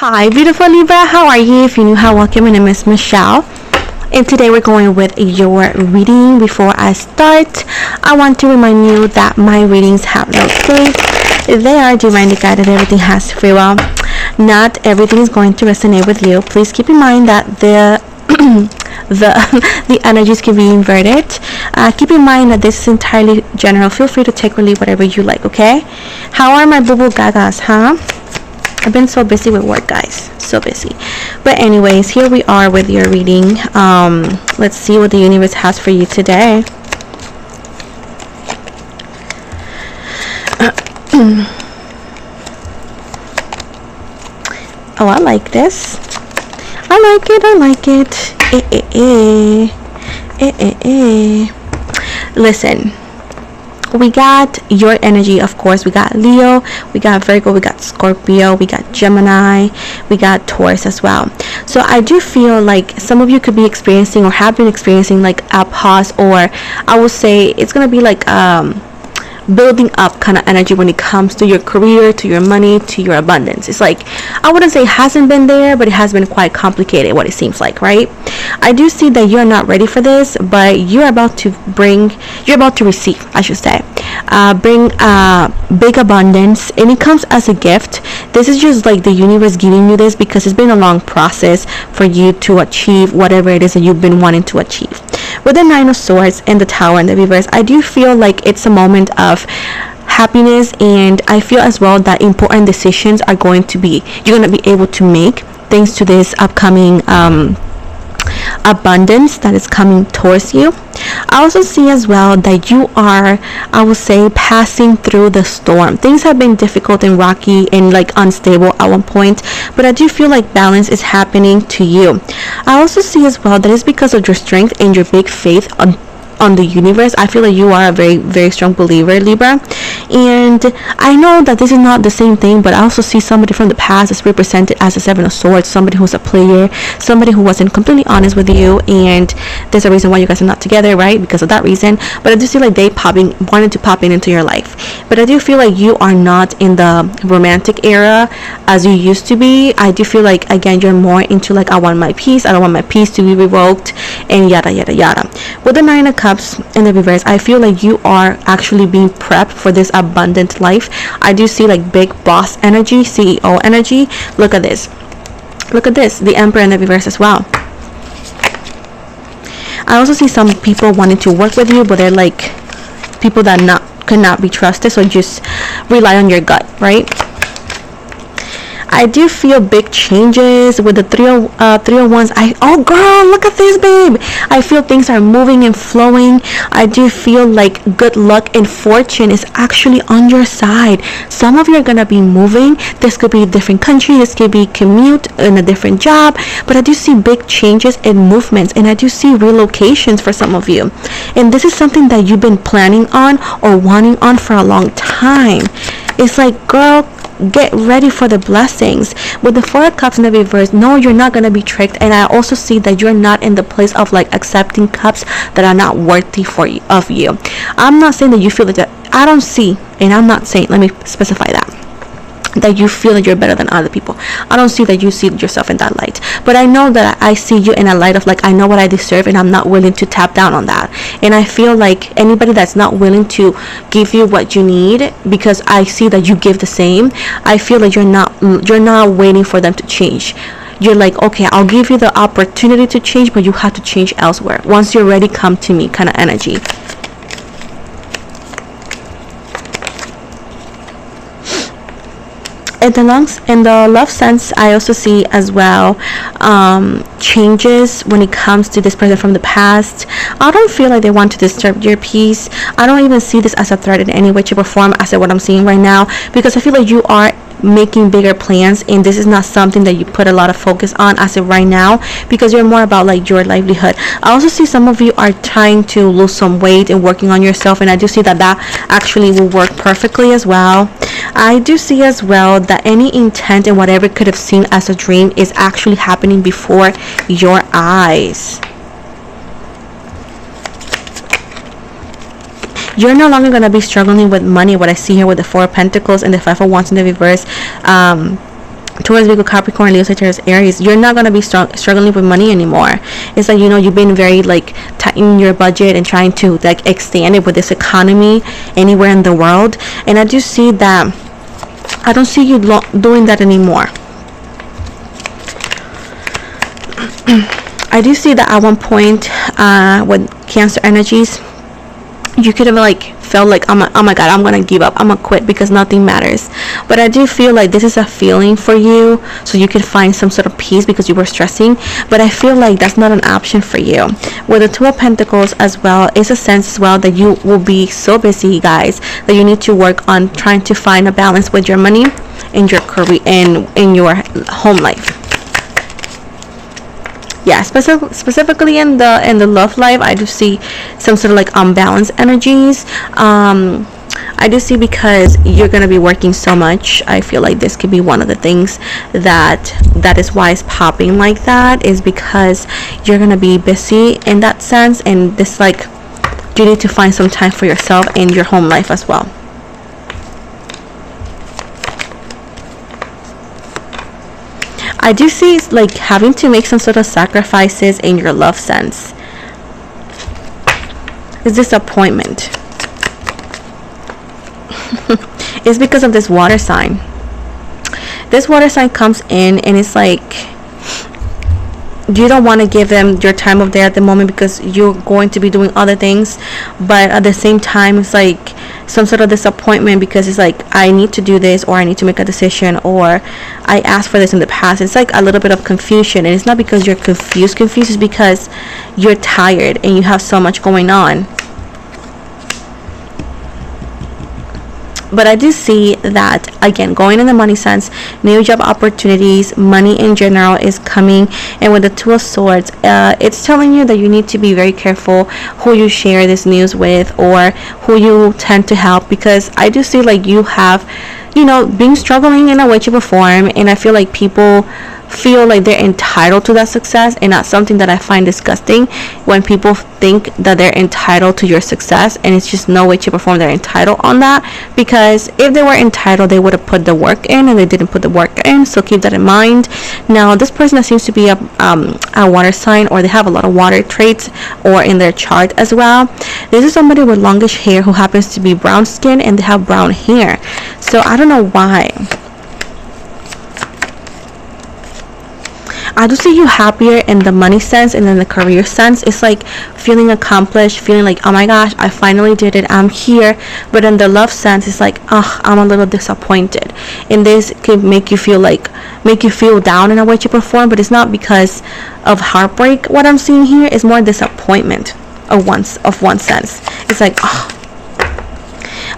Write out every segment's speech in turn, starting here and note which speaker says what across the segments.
Speaker 1: Hi, beautiful Libra. How are you? If you're new, hi, welcome. My name is Michelle. And today we're going with your reading. Before I start, I want to remind you that my readings have no script. They are divinely guided. Everything has free will. Not everything is going to resonate with you. Please keep in mind that the energies can be inverted. Keep in mind that this is entirely general. Feel free to take or leave whatever you like, okay? How are my boo-boo gagas, huh? I've been so busy with work, guys. So busy. But anyways, here we are with your reading. Let's see what the universe has for you today. Oh, I like this. I like it. Listen, we got your energy, of course. We got Leo, we got Virgo, we got Scorpio, we got Gemini, we got Taurus as well. So I do feel like some of you could be experiencing or have been experiencing like a pause, or I would say it's gonna be like building up kind of energy when it comes to your career, to your money, to your abundance. It's like, I wouldn't say it hasn't been there, but it has been quite complicated, what it seems like, right? I do see that you're not ready for this, but you're about to receive, I should say, bring big abundance, and it comes as a gift. This is just like the universe giving you this because it's been a long process for you to achieve whatever it is that you've been wanting to achieve. With the Nine of Swords and the Tower and the Reverse, I do feel like it's a moment of happiness, and I feel as well that important decisions you're going to be able to make thanks to this upcoming abundance that is coming towards you. I also see as well that you are, I would say, passing through the storm. Things have been difficult and rocky and like unstable at one point, but I do feel like balance is happening to you. I also see as well that it's because of your strength and your big faith on the universe. I feel like you are a very, very strong believer, Libra. And I know that this is not the same thing, but I also see somebody from the past is represented as a Seven of Swords, somebody who's a player, somebody who wasn't completely honest with you, and there's a reason why you guys are not together, right? Because of that reason. But I do feel like they wanted to pop into your life. But I do feel like you are not in the romantic era as you used to be. I do feel like, again, you're more into like, I want my peace, I don't want my peace to be revoked, and yada yada yada. With the Nine of Cups in the reverse, I feel like you are actually being prepped for this abundant life. I do see like big boss energy, CEO energy. Look at this, the Emperor in the reverse as well. I also see some people wanting to work with you, but they're like people that cannot be trusted, so just rely on your gut, right? I do feel big changes with the three of Wands. Oh girl, look at this, babe. I feel things are moving and flowing. I do feel like good luck and fortune is actually on your side. Some of you are gonna be moving. This could be a different country. This could be commute in a different job. But I do see big changes and movements, and I do see relocations for some of you. And this is something that you've been planning on or wanting on for a long time. It's like, girl, get ready for the blessings. With the Four of Cups in the reverse, no, you're not going to be tricked. And I also see that you're not in the place of like accepting cups that are not worthy of you. I'm not saying that you feel that I don't see, and I'm not saying, let me specify that you feel that you're better than other people. I don't see that you see yourself in that light, but I know that I see you in a light of like, I know what I deserve, and I'm not willing to tap down on that. And I feel like anybody that's not willing to give you what you need, because I see that you give the same, I feel like you're not waiting for them to change. You're like, okay, I'll give you the opportunity to change, but you have to change elsewhere. Once you're ready, come to me kind of energy. In the love sense, I also see as well changes when it comes to this person from the past. I don't feel like they want to disturb your peace. I don't even see this as a threat in any way, shape, or form as what I'm seeing right now, because I feel like you are making bigger plans, and this is not something that you put a lot of focus on as of right now, because you're more about like your livelihood. I also see some of you are trying to lose some weight and working on yourself, and I do see that actually will work perfectly as well. I do see as well that any intent and whatever could have seemed as a dream is actually happening before your eyes. You're no longer going to be struggling with money. What I see here with the Four of Pentacles and the Five of Wands in the reverse, Taurus, Virgo, Capricorn, Leo, Sagittarius, Aries, you're not going to be struggling with money anymore. It's like, you know, you've been very like tightening your budget and trying to like extend it with this economy anywhere in the world. And I do see that, I don't see you doing that anymore. I do see that at one point with Cancer energies, you could have like felt like, oh my god, I'm gonna give up, I'm gonna quit because nothing matters. But I do feel like this is a feeling for you, so you could find some sort of peace because you were stressing. But I feel like that's not an option for you. With the Two of Pentacles as well, it's a sense as well that you will be so busy, guys, that you need to work on trying to find a balance with your money and your career and in your home life. Yeah, specifically in the love life, I do see some sort of like unbalanced energies. I do see, because you're gonna be working so much, I feel like this could be one of the things that is why it's popping like that, is because you're gonna be busy in that sense, and this like you need to find some time for yourself in your home life as well. I do see like having to make some sort of sacrifices in your love sense. It's disappointment. It's because of this water sign. This water sign comes in and it's like you don't want to give them your time of day at the moment because you're going to be doing other things, but at the same time it's like some sort of disappointment because it's like, I need to do this, or I need to make a decision, or I asked for this in the past. It's like a little bit of confusion, and it's not because you're confused is because you're tired and you have so much going on. But I do see that, again, going in the money sense, new job opportunities, money in general is coming. And with the Two of Swords, it's telling you that you need to be very careful who you share this news with or who you tend to help, because I do see like you have, you know, been struggling in a way, shape, or form, and I feel like people feel like they're entitled to that success, and that's something that I find disgusting, when people think that they're entitled to your success, and it's just no way, shape, or form they're entitled on that. Because if they were entitled, they would have put the work in, and they didn't put the work in. So keep that in mind. Now, this person that seems to be a water sign, or they have a lot of water traits or in their chart as well, this is somebody with longish hair who happens to be brown skin, and they have brown hair. So I don't know why. I do see you happier in the money sense, and in the career sense, it's like feeling accomplished, feeling like, oh my gosh, I finally did it, I'm here. But in the love sense, it's like, I'm a little disappointed. And this can make you feel down in a way, shape, or form, but it's not because of heartbreak. What I'm seeing here is more disappointment of one sense. It's like,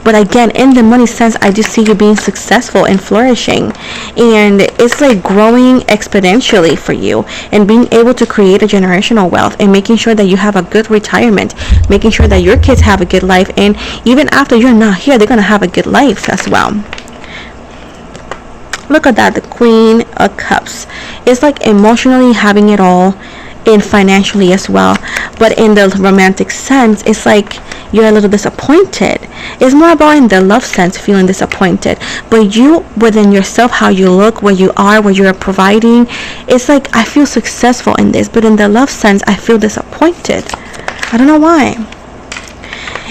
Speaker 1: but again, in the money sense, I do see you being successful and flourishing, and it's like growing exponentially for you, and being able to create a generational wealth, and making sure that you have a good retirement, making sure that your kids have a good life, and even after you're not here, they're gonna have a good life as well. Look at that, the Queen of Cups. It's like emotionally having it all, and financially as well. But in the romantic sense, it's like you're a little disappointed. It's more about in the love sense, feeling disappointed. But you, within yourself, how you look, where you are, where you're providing, it's like, I feel successful in this. But in the love sense, I feel disappointed. I don't know why.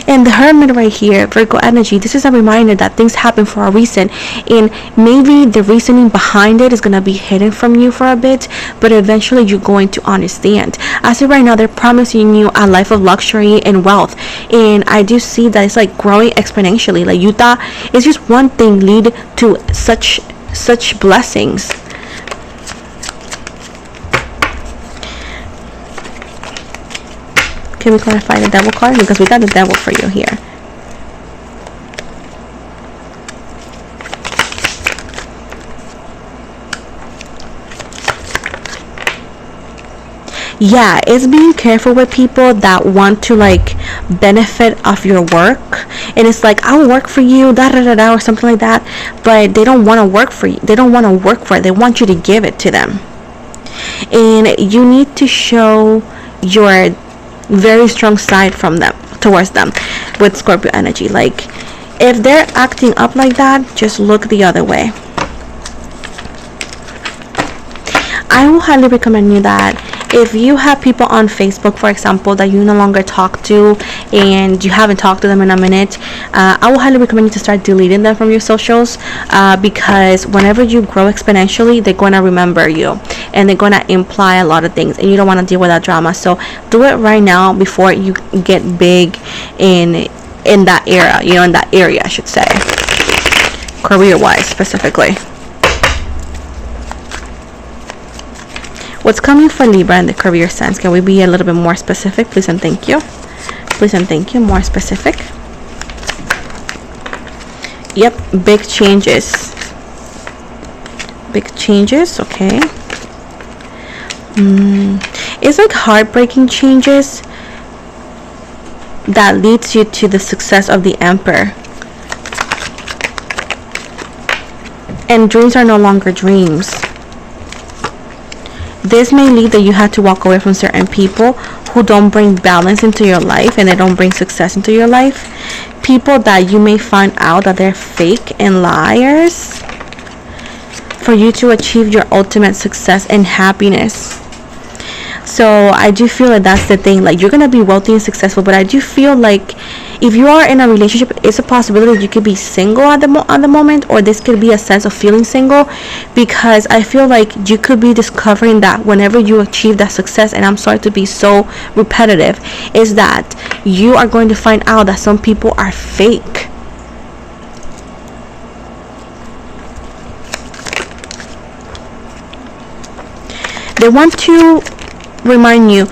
Speaker 1: And the Hermit right here, Virgo energy, this is a reminder that things happen for a reason, and maybe the reasoning behind it is going to be hidden from you for a bit, but eventually you're going to understand. As of right now, they're promising you a life of luxury and wealth, and I do see that it's like growing exponentially. Like, you thought it's just one thing lead to such blessings. Can we clarify the Devil card? Because we got the Devil for you here. Yeah, it's being careful with people that want to like benefit off your work, and it's like, I will work for you, da da da da, or something like that, but they don't want to work for you. They don't want to work for it. They want you to give it to them, and you need to show your very strong side from them towards them with Scorpio energy. Like, if they're acting up like that, just look the other way. I will highly recommend you that if you have people on Facebook, for example, that you no longer talk to and you haven't talked to them in a minute, I will highly recommend you to start deleting them from your socials, because whenever you grow exponentially, they're going to remember you and they're going to imply a lot of things, and you don't want to deal with that drama. So do it right now before you get big in that era, in that area, I should say, career wise specifically. What's coming for Libra in the career sense? Can we be a little bit more specific, please and thank you? Please and thank you. More specific. Yep, big changes. Big changes, okay. It's like heartbreaking changes that leads you to the success of the Emperor. And dreams are no longer dreams. This may lead that you have to walk away from certain people who don't bring balance into your life and they don't bring success into your life. People that you may find out that they're fake and liars for you to achieve your ultimate success and happiness. So I do feel like that's the thing. Like, you're gonna be wealthy and successful, but I do feel like if you are in a relationship, it's a possibility that you could be single at the moment, or this could be a sense of feeling single, because I feel like you could be discovering that whenever you achieve that success, and I'm sorry to be so repetitive, is that you are going to find out that some people are fake. They want to remind you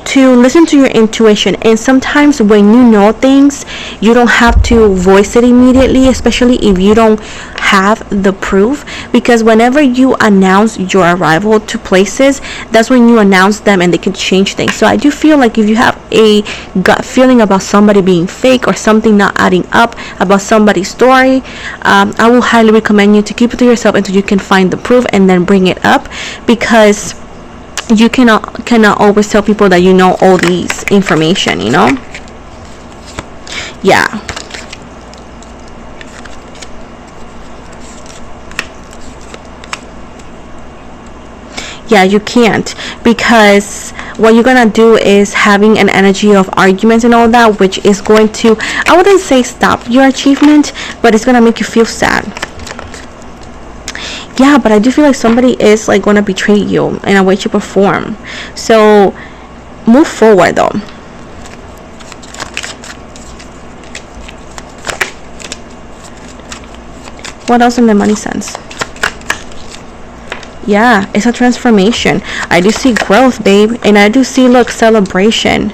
Speaker 1: to listen to your intuition, and sometimes when you know things, you don't have to voice it immediately, especially if you don't have the proof, because whenever you announce your arrival to places, that's when you announce them and they can change things. So I do feel like if you have a gut feeling about somebody being fake or something not adding up about somebody's story, I will highly recommend you to keep it to yourself until you can find the proof and then bring it up, because you cannot always tell people that you know all these information, yeah. Yeah, you can't, because what you're gonna do is having an energy of arguments and all that, which is going to, I wouldn't say stop your achievement, but it's gonna make you feel sad. Yeah, but I do feel like somebody is like gonna betray you in a way, shape, or form. So move forward though. What else in the money sense? Yeah, it's a transformation. I do see growth, babe, and I do see, look, celebration.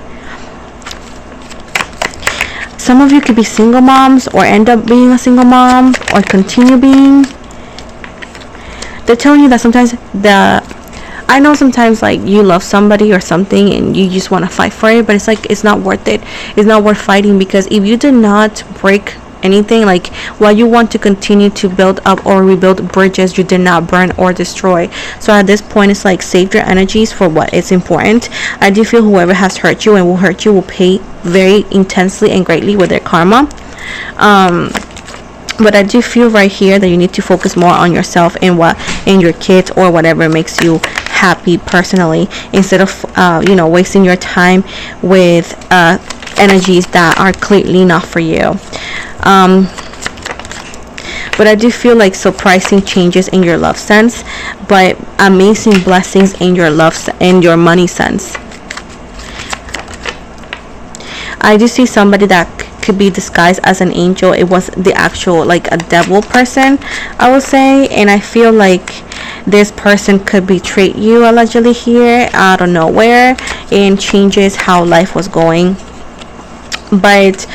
Speaker 1: Some of you could be single moms, or end up being a single mom, or continue being. They're telling you that sometimes I know sometimes like you love somebody or something and you just want to fight for it, but it's like it's not worth it. It's not worth fighting, because if you did not break anything, like while you want to continue to build up or rebuild bridges, you did not burn or destroy. So at this point, it's like save your energies for what is important. I do feel whoever has hurt you and will hurt you will pay very intensely and greatly with their karma. But I do feel right here that you need to focus more on yourself and your kids or whatever makes you happy personally, instead of wasting your time with energies that are clearly not for you. But I do feel like surprising changes in your love sense, but amazing blessings in your your money sense. I do see somebody that could be disguised as an angel. It was the actual, like, a devil person, I would say, and I feel like this person could betray you allegedly here out of nowhere and changes how life was going. But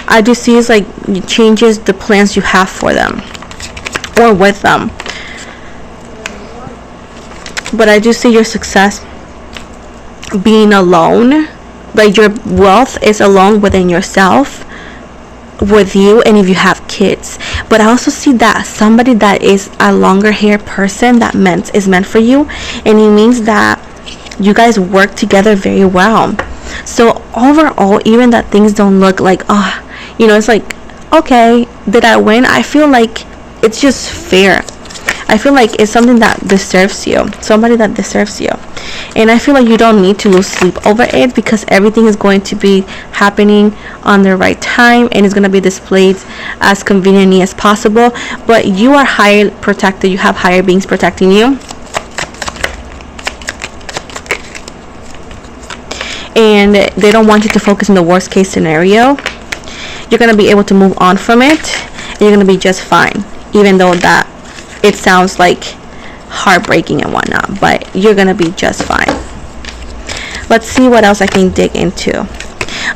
Speaker 1: I do see it's like it changes the plans you have for them or with them. But I do see your success being alone, like your wealth is alone within yourself, with you, and if you have kids. But I also see that somebody that is a longer hair person that is meant for you, and it means that you guys work together very well. So overall, even that things don't look like it's like, okay, did I win? I feel like it's just fair. I feel like it's something that deserves you, somebody that deserves you. And I feel like you don't need to lose sleep over it, because everything is going to be happening on the right time, and it's going to be displayed as conveniently as possible. But you are higher protected. You have higher beings protecting you. And they don't want you to focus on the worst case scenario. You're going to be able to move on from it, and you're going to be just fine, even though that it sounds like heartbreaking and whatnot, but you're going to be just fine. Let's see what else I can dig into.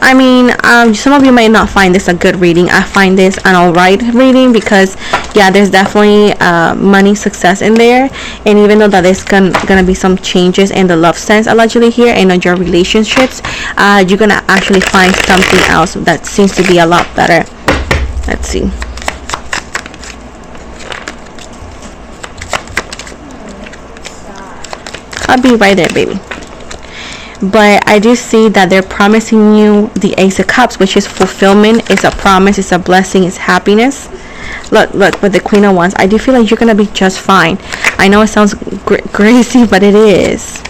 Speaker 1: I mean, some of you might not find this a good reading. I find this an alright reading, because yeah, there's definitely money, success in there. And even though that there's gonna be some changes in the love sense allegedly here, and on your relationships, you're gonna actually find something else that seems to be a lot better. Let's see. I'll be right there, baby. But I do see that they're promising you the Ace of Cups, which is fulfillment. It's a promise, it's a blessing, it's happiness. Look, with the Queen of Wands, I do feel like you're gonna be just fine. I know it sounds crazy, but it is.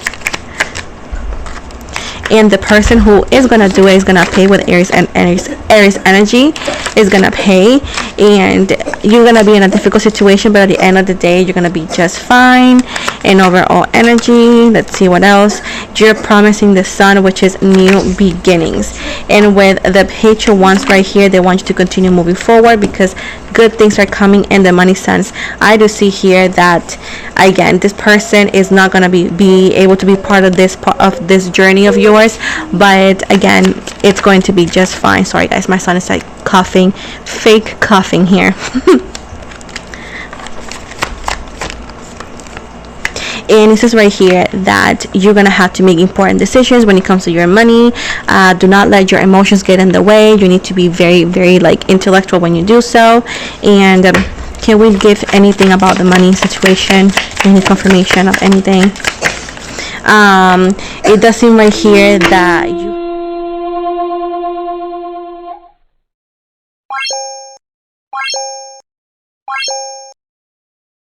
Speaker 1: And the person who is gonna do it is gonna pay with Aries energy. Is gonna pay, and you're gonna be in a difficult situation, but at the end of the day, you're gonna be just fine. And overall energy, let's see what else. You're promising the Sun, which is new beginnings. And with the Page of Wands right here, they want you to continue moving forward, because good things are coming in the money sense. I do see here that again, this person is not gonna be able to be part of this journey of yours, but again, it's going to be just fine. Sorry guys, my son is like coughing, fake coughing here. And it says right here that you're gonna have to make important decisions when it comes to your money. Do not let your emotions get in the way. You need to be very, very like intellectual when you do so. And can we give anything about the money situation? Any confirmation of anything? It does seem right here that you